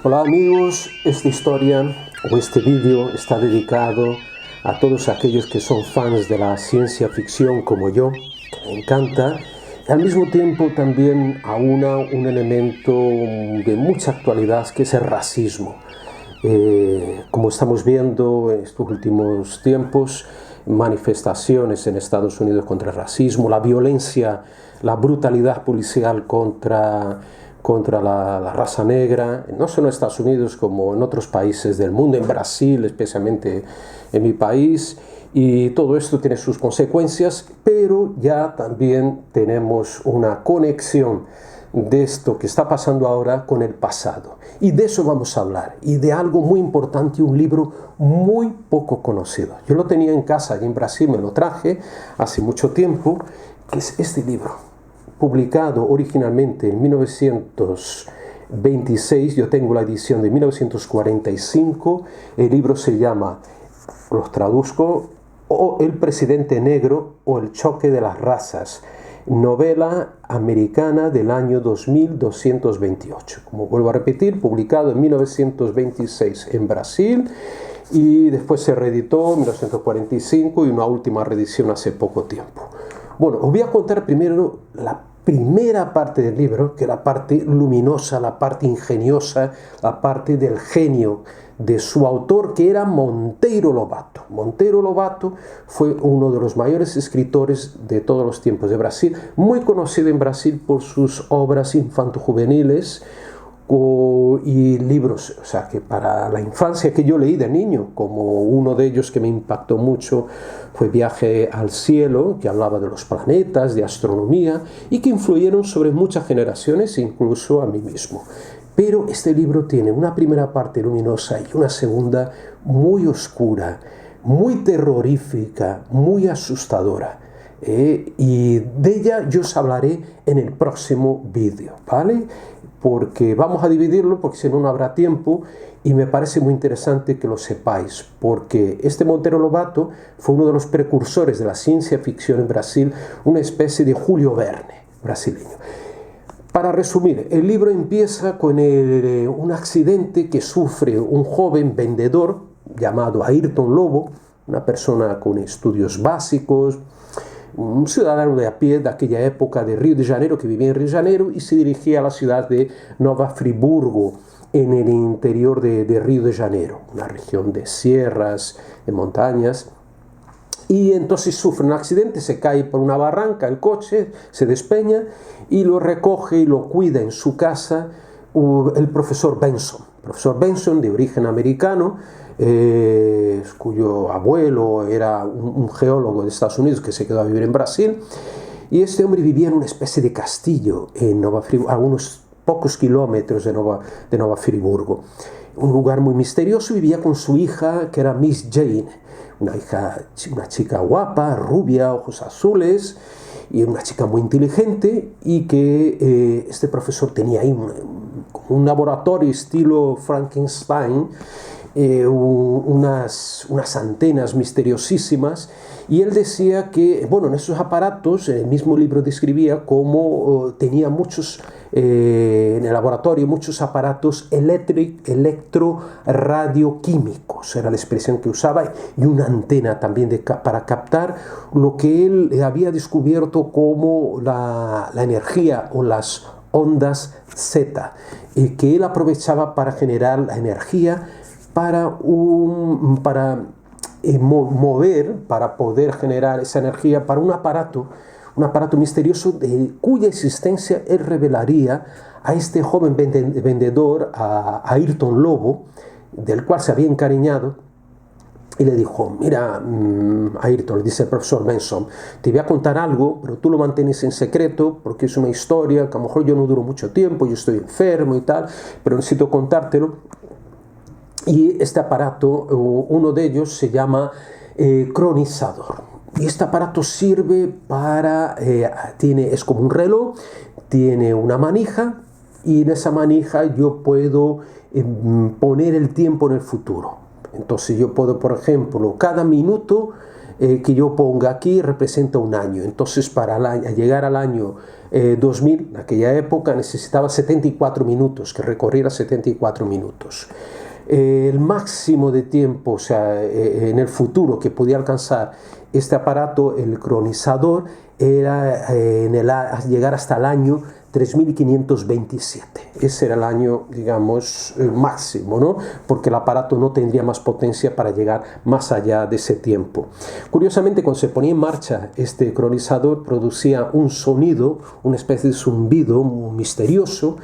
Hola amigos, esta historia o este vídeo está dedicado a todos aquellos que son fans de la ciencia ficción como yo, que me encanta, y al mismo tiempo también aúna un elemento de mucha actualidad que es el racismo. Como estamos viendo en estos últimos tiempos, manifestaciones en Estados Unidos contra el racismo, la violencia, la brutalidad policial contra la raza negra, no solo en Estados Unidos como en otros países del mundo, en Brasil, especialmente en mi país, y todo esto tiene sus consecuencias, pero ya también tenemos una conexión de esto que está pasando ahora con el pasado. Y de eso vamos a hablar, y de algo muy importante, un libro muy poco conocido. Yo lo tenía en casa, allí en Brasil, me lo traje hace mucho tiempo, que es este libro, publicado originalmente en 1926, yo tengo la edición de 1945, el libro se llama, los traduzco, o El presidente negro o el choque de las razas, novela americana del año 2228. Como vuelvo a repetir, publicado en 1926 en Brasil y después se reeditó en 1945 y una última reedición hace poco tiempo. Bueno, os voy a contar primero la primera parte del libro, que es la parte luminosa, la parte ingeniosa, la parte del genio de su autor, que era Monteiro Lobato. Monteiro Lobato fue uno de los mayores escritores de todos los tiempos de Brasil, muy conocido en Brasil por sus obras infanto-juveniles y libros, o sea, que para la infancia que yo leí de niño, como uno de ellos que me impactó mucho fue Viaje al cielo, que hablaba de los planetas, de astronomía, y que influyeron sobre muchas generaciones, incluso a mí mismo. Pero este libro tiene una primera parte luminosa y una segunda muy oscura, muy terrorífica, muy asustadora. Y de ella yo os hablaré en el próximo vídeo, ¿vale? Porque vamos a dividirlo, porque si no, no habrá tiempo, y me parece muy interesante que lo sepáis, porque este Monteiro Lobato fue uno de los precursores de la ciencia ficción en Brasil, una especie de Julio Verne brasileño. Para resumir, el libro empieza con un accidente que sufre un joven vendedor llamado Ayrton Lobo, una persona con estudios básicos, un ciudadano de a pie de aquella época de Río de Janeiro, que vivía en Río de Janeiro y se dirigía a la ciudad de Nova Friburgo, en el interior de Río de Janeiro, una región de sierras, de montañas. Y entonces sufre un accidente, se cae por una barranca el coche, se despeña y lo recoge y lo cuida en su casa el profesor Benson. Profesor Benson, de origen americano, cuyo abuelo era un geólogo de Estados Unidos que se quedó a vivir en Brasil, y este hombre vivía en una especie de castillo en Nova Friburgo, a unos pocos kilómetros de Nova Friburgo, un lugar muy misterioso. Vivía con su hija, que era Miss Jane, una chica guapa, rubia, ojos azules, y una chica muy inteligente, y que este profesor tenía ahí un laboratorio estilo Frankenstein, unas antenas misteriosísimas, y él decía que, bueno, en esos aparatos, en el mismo libro describía cómo tenía muchos, en el laboratorio, muchos aparatos electroradioquímicos, era la expresión que usaba, y una antena también para captar lo que él había descubierto como la energía o las ondas Z, que él aprovechaba para generar la energía para mover, para poder generar esa energía para un aparato misterioso de cuya existencia él revelaría a este joven vendedor, a Ayrton Lobo, del cual se había encariñado, y le dijo: mira, Ayrton, le dice el profesor Benson, te voy a contar algo, pero tú lo mantienes en secreto porque es una historia que a lo mejor yo no duro mucho tiempo, yo estoy enfermo y tal, pero necesito contártelo. Y este aparato, uno de ellos se llama cronizador. Y este aparato sirve para, es como un reloj, tiene una manija, y en esa manija yo puedo poner el tiempo en el futuro. Entonces yo puedo, por ejemplo, cada minuto que yo ponga aquí representa un año. Entonces, para llegar al año 2000, en aquella época, necesitaba 74 minutos, que recorriera 74 minutos. El máximo de tiempo, o sea, en el futuro que podía alcanzar este aparato, el cronizador, era llegar hasta el año 3527. Ese era el año, digamos, máximo, ¿no? Porque el aparato no tendría más potencia para llegar más allá de ese tiempo. Curiosamente, cuando se ponía en marcha este cronizador, producía un sonido, una especie de zumbido misterioso,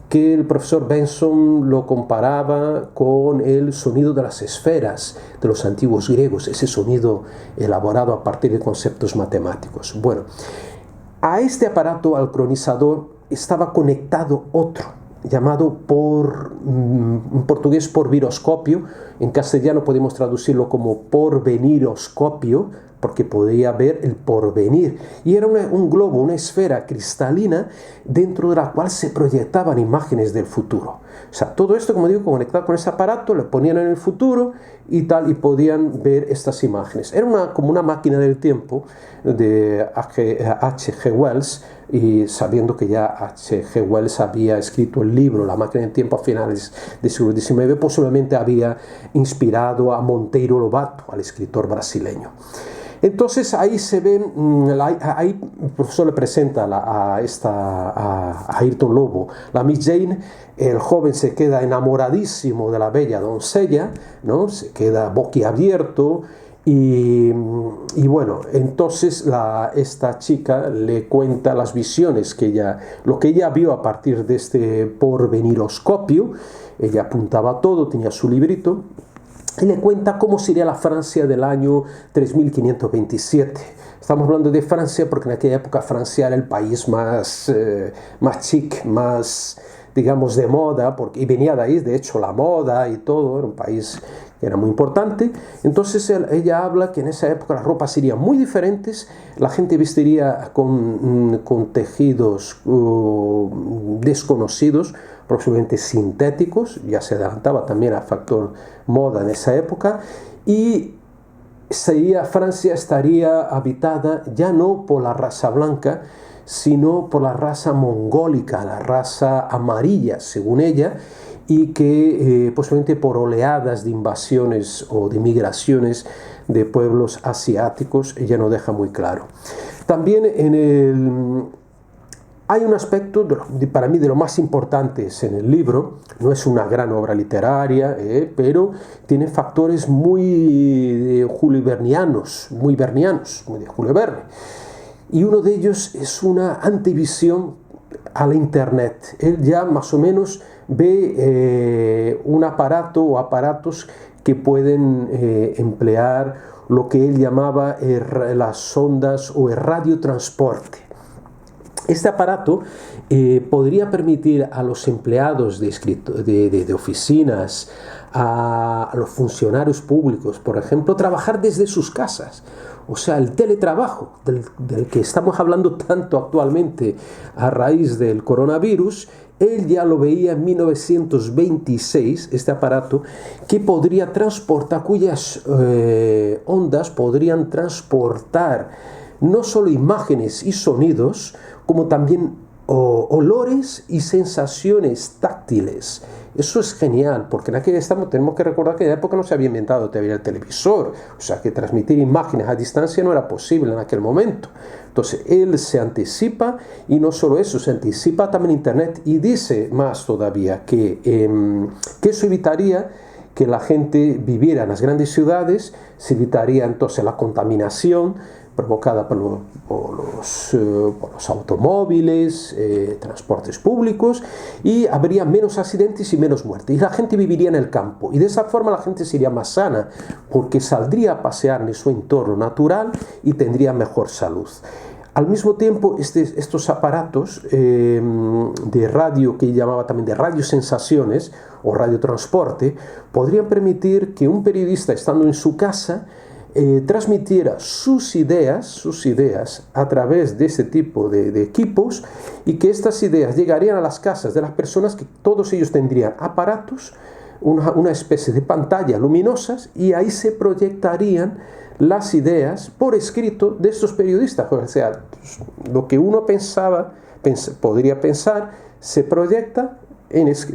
que el profesor Benson lo comparaba con el sonido de las esferas de los antiguos griegos, ese sonido elaborado a partir de conceptos matemáticos. Bueno, a este aparato, al cronizador, estaba conectado otro, llamado en portugués porviroscopio, en castellano podemos traducirlo como porveniroscopio, porque podía ver el porvenir. Y era un globo, una esfera cristalina dentro de la cual se proyectaban imágenes del futuro. O sea, todo esto, como digo, conectado con ese aparato, lo ponían en el futuro y tal, y podían ver estas imágenes. Era como una máquina del tiempo de H.G. Wells, y sabiendo que ya H.G. Wells había escrito el libro La máquina del tiempo a finales del siglo XIX, posiblemente había inspirado a Monteiro Lobato, al escritor brasileño. Entonces ahí se ven, ahí el profesor le presenta a Ayrton Lobo, la Miss Jane. El joven se queda enamoradísimo de la bella doncella, ¿no? Se queda boquiabierto. Y bueno, entonces esta chica le cuenta las visiones lo que ella vio a partir de este porveniroscopio. Ella apuntaba todo, tenía su librito, y le cuenta cómo sería la Francia del año 3527. Estamos hablando de Francia porque en aquella época Francia era el país más chic, más, digamos, de moda, y venía de ahí, de hecho, la moda y todo, era un país que era muy importante. Entonces ella habla que en esa época las ropas serían muy diferentes, la gente vestiría con tejidos desconocidos, próximamente sintéticos, ya se adelantaba también al factor moda en esa época, y Francia estaría habitada ya no por la raza blanca, sino por la raza mongólica, la raza amarilla, según ella, y que posiblemente por oleadas de invasiones o de migraciones de pueblos asiáticos, ella no deja muy claro. También hay un aspecto, para mí, de lo más importantes en el libro. No es una gran obra literaria, pero tiene factores muy julivernianos, muy de Julio Verne. Y uno de ellos es una antevisión a la Internet. Él ya más o menos ve un aparato o aparatos que pueden emplear lo que él llamaba las ondas o el radiotransporte. Este aparato podría permitir a los empleados de oficinas, a los funcionarios públicos, por ejemplo, trabajar desde sus casas. O sea, el teletrabajo del que estamos hablando tanto actualmente a raíz del coronavirus, él ya lo veía en 1926, este aparato, que podría transportar, cuyas ondas podrían transportar no solo imágenes y sonidos, como también olores y sensaciones táctiles. Eso es genial, porque en aquella tenemos que recordar que en la época no se había inventado todavía el televisor, o sea que transmitir imágenes a distancia no era posible en aquel momento. Entonces él se anticipa, y no solo eso, se anticipa también Internet, y dice más todavía que eso evitaría que la gente viviera en las grandes ciudades, se evitaría entonces la contaminación provocada por los automóviles, transportes públicos, y habría menos accidentes y menos muertes, y la gente viviría en el campo, y de esa forma la gente sería más sana, porque saldría a pasear en su entorno natural y tendría mejor salud. Al mismo tiempo, estos aparatos de radio, que llamaba también de radiosensaciones o radiotransporte, podrían permitir que un periodista, estando en su casa, transmitiera sus ideas a través de ese tipo de equipos, y que estas ideas llegarían a las casas de las personas, que todos ellos tendrían aparatos una especie de pantalla luminosas y ahí se proyectarían las ideas por escrito de estos periodistas. O sea, lo que uno podría pensar, se proyecta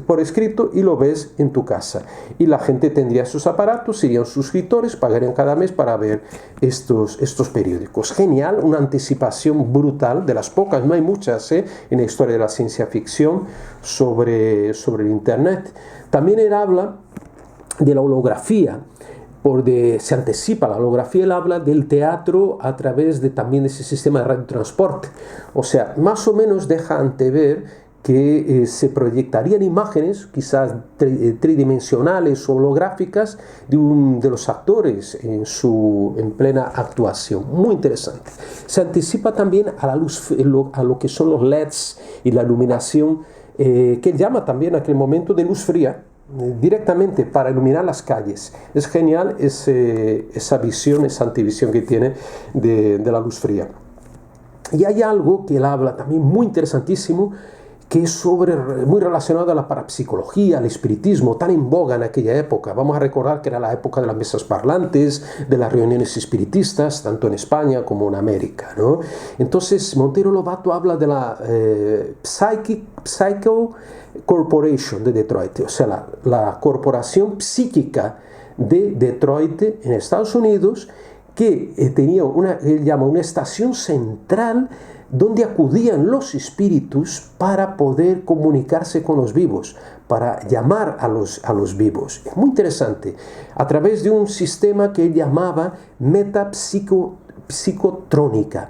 por escrito y lo ves en tu casa. Y la gente tendría sus aparatos, serían suscriptores, pagarían cada mes para ver estos periódicos. Genial, una anticipación brutal, de las pocas, no hay muchas en la historia de la ciencia ficción sobre el Internet. También él habla de la holografía. Se anticipa la holografía, él habla del teatro a través también de ese sistema de radiotransporte. O sea, más o menos deja antever que se proyectarían imágenes, quizás tridimensionales o holográficas, de los actores en plena actuación. Muy interesante. Se anticipa también a la luz, a lo que son los LEDs y la iluminación, que él llama también en aquel momento de luz fría, directamente para iluminar las calles. Es genial esa visión, esa antivisión que tiene de la luz fría. Y hay algo que él habla también muy interesantísimo, que es muy relacionado a la parapsicología, al espiritismo, tan en boga en aquella época. Vamos a recordar que era la época de las mesas parlantes, de las reuniones espiritistas, tanto en España como en América, ¿no? Entonces, Monteiro Lobato habla de la Psycho Corporation de Detroit, o sea, la corporación psíquica de Detroit en Estados Unidos, que tenía él llama una estación central donde acudían los espíritus para poder comunicarse con los vivos, para llamar a los vivos. Es muy interesante, a través de un sistema que él llamaba metapsicotrónica.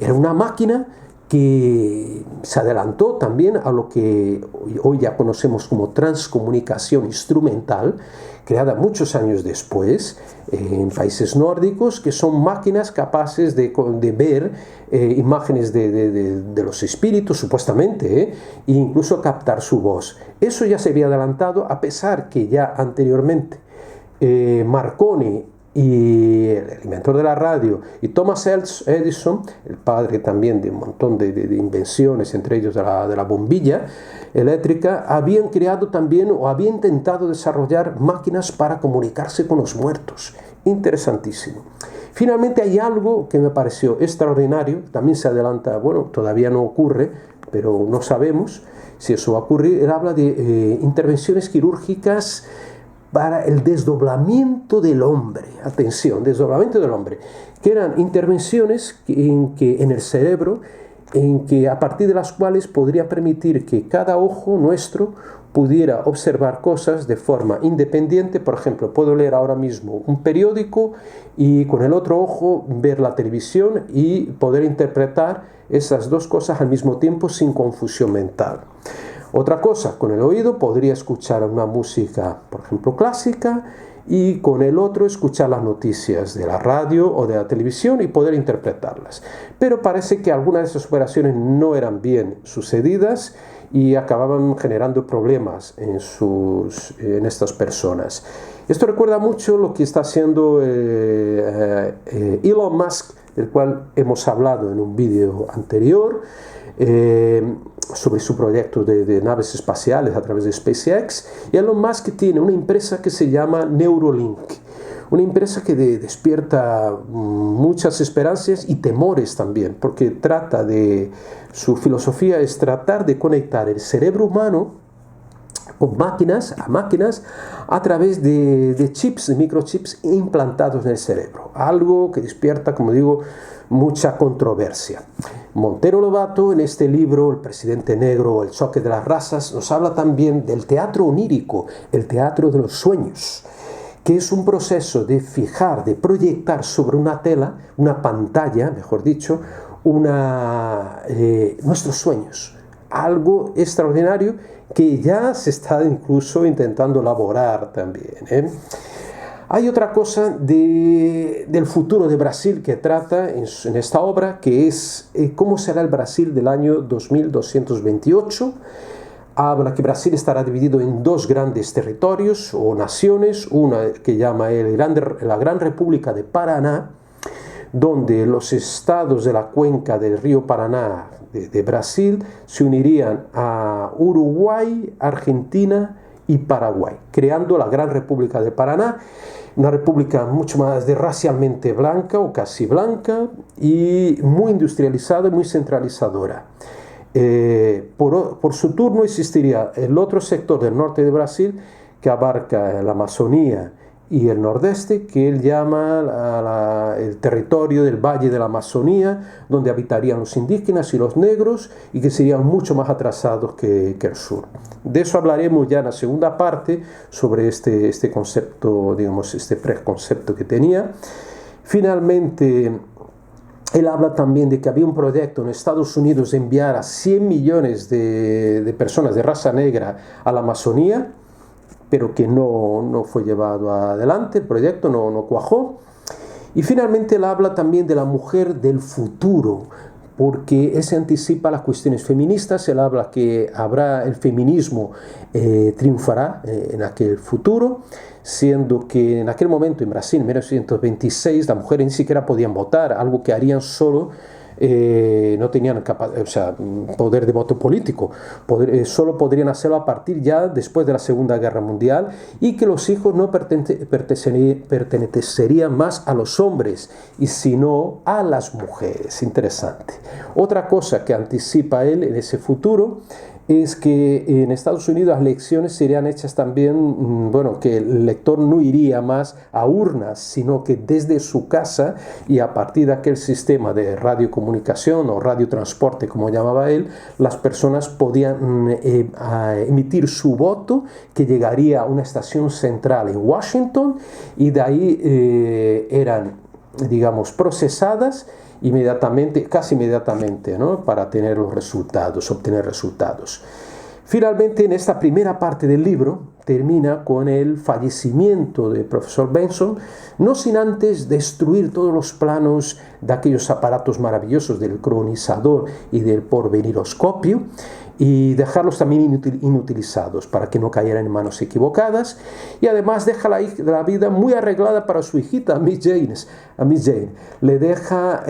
Era una máquina que se adelantó también a lo que hoy ya conocemos como transcomunicación instrumental, creada muchos años después en países nórdicos, que son máquinas capaces de ver imágenes de los espíritus, supuestamente, e incluso captar su voz. Eso ya se había adelantado, a pesar que ya anteriormente Marconi y el inventor de la radio, y Thomas Edison, el padre también de un montón de invenciones, entre ellos de la bombilla eléctrica, habían creado también o habían intentado desarrollar máquinas para comunicarse con los muertos. Interesantísimo. Finalmente hay algo que me pareció extraordinario, también se adelanta, bueno, todavía no ocurre, pero no sabemos si eso va a ocurrir. Él habla de intervenciones quirúrgicas para el desdoblamiento del hombre. Atención, desdoblamiento del hombre, que eran intervenciones en el cerebro, en que a partir de las cuales podría permitir que cada ojo nuestro pudiera observar cosas de forma independiente. Por ejemplo, puedo leer ahora mismo un periódico y con el otro ojo ver la televisión y poder interpretar esas dos cosas al mismo tiempo sin confusión mental. Otra cosa, con el oído podría escuchar una música, por ejemplo, clásica, y con el otro escuchar las noticias de la radio o de la televisión y poder interpretarlas. Pero parece que algunas de esas operaciones no eran bien sucedidas y acababan generando problemas en estas personas. Esto recuerda mucho lo que está haciendo Elon Musk, del cual hemos hablado en un vídeo anterior, sobre su proyecto de naves espaciales a través de SpaceX. Y Elon Musk tiene una empresa que se llama Neuralink, una empresa que despierta muchas esperanzas y temores también, porque su filosofía es tratar de conectar el cerebro humano con máquinas a través de chips, de microchips implantados en el cerebro, algo que despierta, como digo, mucha controversia. Monteiro Lobato, en este libro, El presidente negro, el choque de las razas, nos habla también del teatro onírico, el teatro de los sueños, que es un proceso de proyectar sobre una tela, una pantalla, mejor dicho, nuestros sueños. Algo extraordinario que ya se está incluso intentando elaborar también. Hay otra cosa del futuro de Brasil que trata en esta obra, que es cómo será el Brasil del año 2228. Habla que Brasil estará dividido en dos grandes territorios o naciones, una que llama la Gran República de Paraná, donde los estados de la cuenca del río Paraná de Brasil se unirían a Uruguay, Argentina y Paraguay, creando la Gran República de Paraná, una república mucho más racialmente blanca o casi blanca y muy industrializada y muy centralizadora. Por su turno existiría el otro sector del norte de Brasil que abarca la Amazonía y el nordeste, que él llama el territorio del Valle de la Amazonía, donde habitarían los indígenas y los negros, y que serían mucho más atrasados que el sur. De eso hablaremos ya en la segunda parte, sobre este concepto, digamos, este preconcepto que tenía. Finalmente, él habla también de que había un proyecto en Estados Unidos de enviar a 100 millones de personas de raza negra a la Amazonía, pero que no fue llevado adelante, el proyecto no cuajó. Y finalmente él habla también de la mujer del futuro, porque se anticipa las cuestiones feministas. Él habla que el feminismo triunfará en aquel futuro, siendo que en aquel momento en Brasil, en 1926, las mujeres ni siquiera podían votar, algo que harían solo, no tenían poder de voto político, solo podrían hacerlo a partir ya después de la Segunda Guerra Mundial, y que los hijos no pertenecerían más a los hombres, y sino a las mujeres. Interesante. Otra cosa que anticipa él en ese futuro es que en Estados Unidos las elecciones serían hechas también, que el elector no iría más a urnas, sino que desde su casa, y a partir de aquel sistema de radiocomunicación o radiotransporte, como llamaba él, las personas podían emitir su voto, que llegaría a una estación central en Washington, y de ahí eran, digamos, procesadas casi inmediatamente, ¿no? Para obtener resultados. Finalmente, en esta primera parte del libro, termina con el fallecimiento del profesor Benson, no sin antes destruir todos los planos de aquellos aparatos maravillosos del cronizador y del porveniroscopio, y dejarlos también inutilizados para que no cayeran en manos equivocadas, y además deja la vida muy arreglada para su hijita, a Miss Jane. Le deja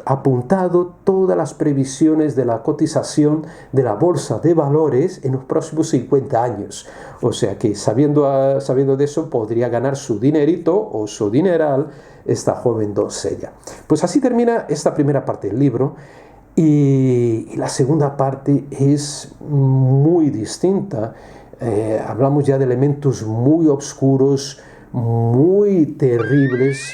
apuntado todas las previsiones de la cotización de la bolsa de valores en los próximos 50 años. O sea que sabiendo de eso, podría ganar su dinerito o su dineral esta joven doncella. Pues así termina esta primera parte del libro. Y la segunda parte es muy distinta. Hablamos ya de elementos muy oscuros, muy terribles,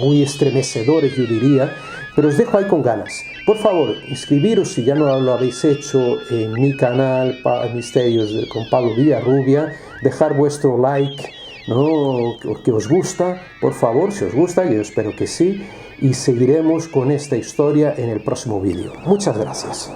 muy estremecedores, yo diría, pero os dejo ahí con ganas. Por favor, inscribiros si ya no lo habéis hecho en mi canal Misterios con Pablo Villarrubia, dejar vuestro like, ¿no? Que os gusta, por favor, si os gusta, yo espero que sí, y seguiremos con esta historia en el próximo vídeo. Muchas gracias.